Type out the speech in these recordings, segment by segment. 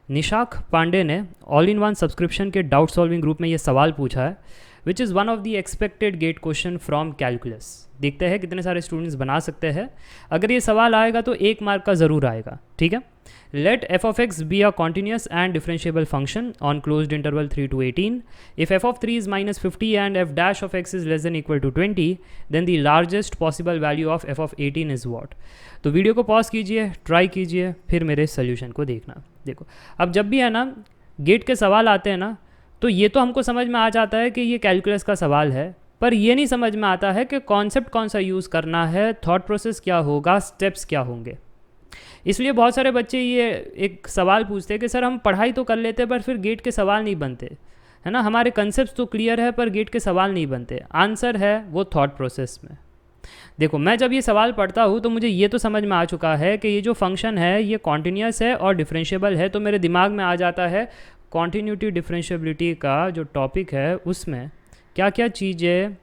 निशाख पांडे ने all in one subscription के doubt solving group में ये सवाल पूछा है which is one of the expected GATE question from calculus. देखते हैं कितने सारे स्टूडेंट्स बना सकते हैं। अगर ये सवाल आएगा तो 1 मार्क का ज़रूर आएगा, ठीक है। Let F of X be a continuous and differentiable function on closed interval 3 to 18। If F of 3 is -50 and F dash of X is less than equal to 20, then the largest possible value of F of 18 is what. तो video को pause कीजिए, try कीजिए, फिर मेरे solution को देखना। देखो, अब जब भी है ना गेट के सवाल आते हैं ना, तो ये तो हमको समझ में आ जाता है कि ये कैलकुलस का सवाल है, पर ये नहीं समझ में आता है कि कॉन्सेप्ट कौन सा यूज़ करना है, थॉट प्रोसेस क्या होगा, स्टेप्स क्या होंगे। इसलिए बहुत सारे बच्चे ये एक सवाल पूछते हैं कि सर हम पढ़ाई तो कर लेते हैं पर फिर गेट के सवाल नहीं बनते, है ना। हमारे कंसेप्ट तो क्लियर है पर गेट के सवाल नहीं बनते। आंसर है वो थॉट प्रोसेस में। देखो, मैं जब ये सवाल पढ़ता हूँ तो मुझे ये तो समझ में आ चुका है कि ये जो फंक्शन है ये कॉन्टिन्यूस है और डिफरेंशिएबल है, तो मेरे दिमाग में आ जाता है कॉन्टिन्यूटी डिफरेंशिएबिलिटी का जो टॉपिक है उसमें क्या क्या चीज़ें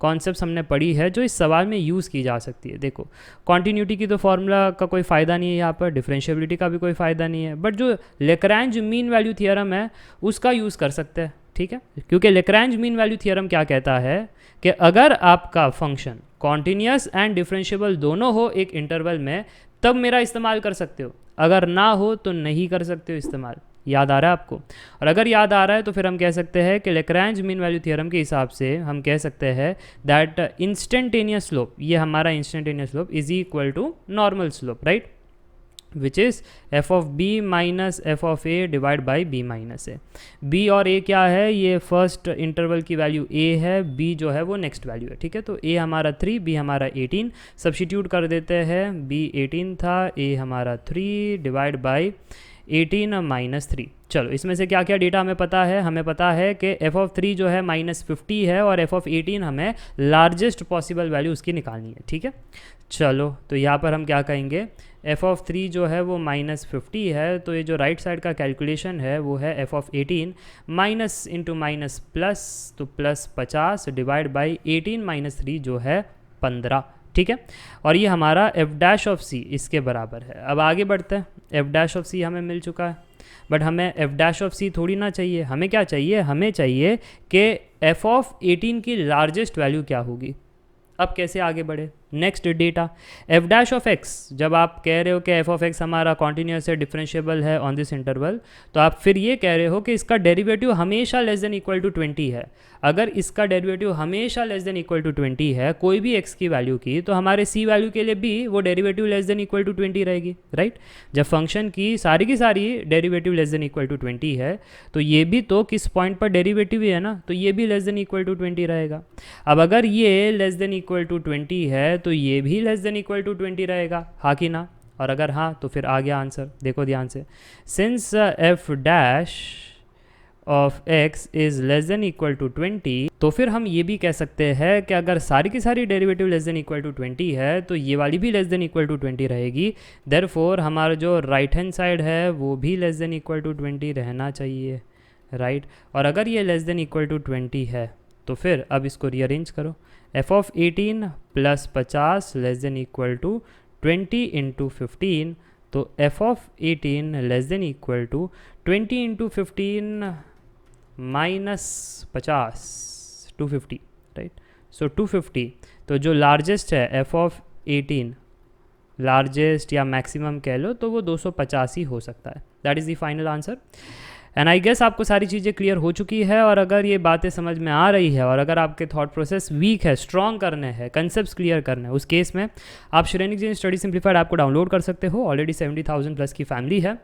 कॉन्सेप्ट्स हमने पढ़ी है जो इस सवाल में यूज़ की जा सकती है। देखो, कॉन्टिन्यूटी की तो फार्मूला का कोई फ़ायदा नहीं है यहाँ पर, डिफरेंशिएबिलिटी का भी कोई फ़ायदा नहीं है, बट जो लेग्रैंज मीन वैल्यू थियरम है उसका यूज़ कर सकते हैं, ठीक है। क्योंकि लेग्रैंज मीन वैल्यू थियरम क्या कहता है कि अगर आपका फंक्शन कॉन्टिन्यूस एंड डिफरेंशिएबल दोनों हो एक इंटरवल में, तब मेरा इस्तेमाल कर सकते हो, अगर ना हो तो नहीं कर सकते हो इस्तेमाल। याद आ रहा है आपको? और अगर याद आ रहा है तो फिर हम कह सकते हैं कि लेग्रैंज मीन वैल्यू थ्योरम के हिसाब से हम कह सकते हैं दैट इंस्टेंटेनियस स्लोप, ये हमारा instantaneous slope is equal to normal slope, right, which is F of B minus F of A divide by B minus A. B और ए क्या है? ये फर्स्ट इंटरवल की वैल्यू ए है, B जो है वो नेक्स्ट वैल्यू है, ठीक है। तो ए हमारा 3, बी हमारा 18, सब्स्टिट्यूट कर देते हैं। बी 18 था, ए हमारा 3 डिवाइड बाई 18 माइनस 3। चलो, इसमें से क्या क्या डेटा हमें पता है? हमें पता है कि एफ ऑफ 3 जो है -50 है और एफ ऑफ 18 हमें लार्जेस्ट पॉसिबल वैल्यू उसकी निकालनी है, ठीक है। चलो, तो यहाँ पर हम क्या कहेंगे, एफ ऑफ 3 जो है वो -50 है, तो ये जो राइट साइड का कैलकुलेशन है वो है f of 18 minus into minus plus, तो प्लस 50 डिवाइड बाई 18 माइनस 3 जो है 15, ठीक है। और ये हमारा एफ डैश ऑफ सी इसके बराबर है। अब आगे बढ़ते हैं। एफ डैश ऑफ सी हमें मिल चुका है, बट हमें एफ डैश ऑफ सी थोड़ी ना चाहिए। हमें क्या चाहिए? हमें चाहिए कि एफ ऑफ 18 की लार्जेस्ट वैल्यू क्या होगी। अब कैसे आगे बढ़े? Next data, F dash of x, जब आप कह रहे हो कि एफ ऑफ एक्स हमारा कॉन्टिन्यूस है, डिफरेंशिएबल है ऑन दिस इंटरवल, तो आप फिर ये कह रहे हो कि इसका डेरिवेटिव हमेशा लेस देन इक्वल टू 20 है। अगर इसका डेरिवेटिव हमेशा लेस देन इक्वल टू 20 है कोई भी एक्स की वैल्यू की, तो हमारे सी वैल्यू के लिए भी वो derivative less than equal to 20 रहेगी, राइट। जब फंक्शन की सारी derivative less than equal to 20 है, तो ये भी तो किस पॉइंट पर डेरिवेटिव ही है ना, तो ये भी लेस देन इक्वल टू 20 रहेगा। अब अगर ये लेस देन इक्वल टू 20 है तो ये भी लेस देन इक्वल टू 20 रहेगा, हाँ कि ना? और अगर हाँ तो फिर आ गया आंसर। देखो ध्यान से, since F dash of X is less than equal to 20, तो फिर हम ये भी कह सकते हैं कि अगर सारी की सारी derivative less than equal to 20 है तो ये वाली भी लेस देन इक्वल टू 20 रहेगी। देयरफॉर हमारा जो राइट हैंड साइड है वो भी लेस देन इक्वल टू 20 रहना चाहिए, राइट। और अगर ये लेस देन इक्वल टू 20 है तो फिर अब इसको रीअरेंज करो, f of 18 plus 50 less than equal to 20 into 15, तो f of 18 less than equal to 20 into 15 minus 50, 250, right. So 250, तो जो लार्जेस्ट है एफ ऑफ 18, लार्जेस्ट या मैक्सिमम कह लो, तो वो 250 ही हो सकता है। That is the final answer. And I guess आपको सारी चीज़ें क्लियर हो चुकी है। और अगर ये बातें समझ में आ रही है और अगर आपके थॉट प्रोसेस वीक है, स्ट्रॉन्ग करने हैं, कंसेप्ट्स क्लियर करने हैं, उस केस में आप श्रेणिक जी स्टडी सिंप्लीफाइड ऐप को डाउनलोड कर सकते हो। ऑलरेडी 70,000 प्लस की फैमिली है।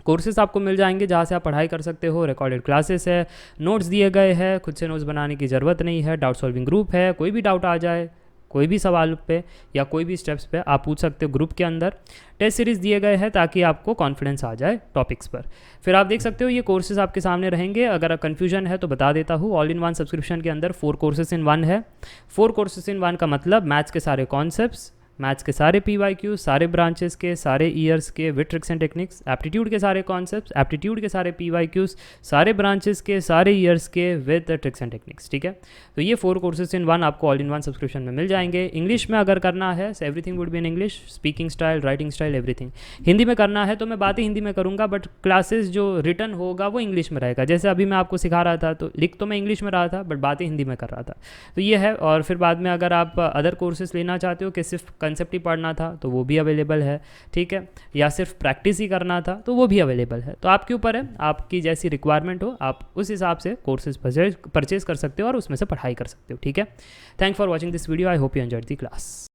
कोर्सेज आपको मिल जाएंगे जहाँ से आप पढ़ाई कर सकते हो। रिकॉर्डेड क्लासेस है, नोट्स दिए गए हैं, खुद से नोट्स बनाने की ज़रूरत नहीं है। डाउट सॉल्विंग ग्रुप है, कोई भी डाउट आ जाए कोई भी सवाल पे या कोई भी स्टेप्स पे आप पूछ सकते हो ग्रुप के अंदर। टेस्ट सीरीज़ दिए गए हैं ताकि आपको कॉन्फिडेंस आ जाए टॉपिक्स पर। फिर आप देख सकते हो ये कोर्सेज आपके सामने रहेंगे। अगर कन्फ्यूजन है तो बता देता हूँ, ऑल इन वन सब्सक्रिप्शन के अंदर 4 कोर्सेज इन 1 है। 4 कोर्सेज इन 1 का मतलब मैथ्स के सारे कॉन्सेप्ट्स, मैथ्स के सारे PYQ, सारे ब्रांचेस के, सारे ईयर्स के with tricks and techniques, aptitude के सारे कॉन्सेप्ट्स, एप्टीट्यूड के सारे PYQs, सारे ब्रांचेस के, सारे ईयर्स के विद ट्रिक्स एंड टेक्निक्स, ठीक है। तो ये 4 कोर्सेज इन वन आपको ऑल इन वन सब्सक्रिप्शन में मिल जाएंगे। इंग्लिश में अगर करना है so everything would be in English, speaking style, writing style, everything. Hindi में करना है तो मैं बातें हिंदी में करूँगा, बट क्लासेस जो रिटर्न होगा वो इंग्लिश में रहेगा। जैसे अभी मैं आपको सिखा रहा था तो लिख तो मैं इंग्लिश में रहा था, बट बातें हिंदी में कर रहा था। तो ये है। और फिर बाद में अगर आप अदर कोर्सेज लेना चाहते हो कि सिर्फ कंसेप्ट ही पढ़ना था तो वो भी अवेलेबल है, ठीक है, या सिर्फ प्रैक्टिस ही करना था तो वो भी अवेलेबल है। तो आपके ऊपर है, आपकी जैसी रिक्वायरमेंट हो आप उस हिसाब से कोर्सेज परचेज कर सकते हो और उसमें से पढ़ाई कर सकते हो, ठीक है। Thank for watching this video, I hope you enjoyed the class.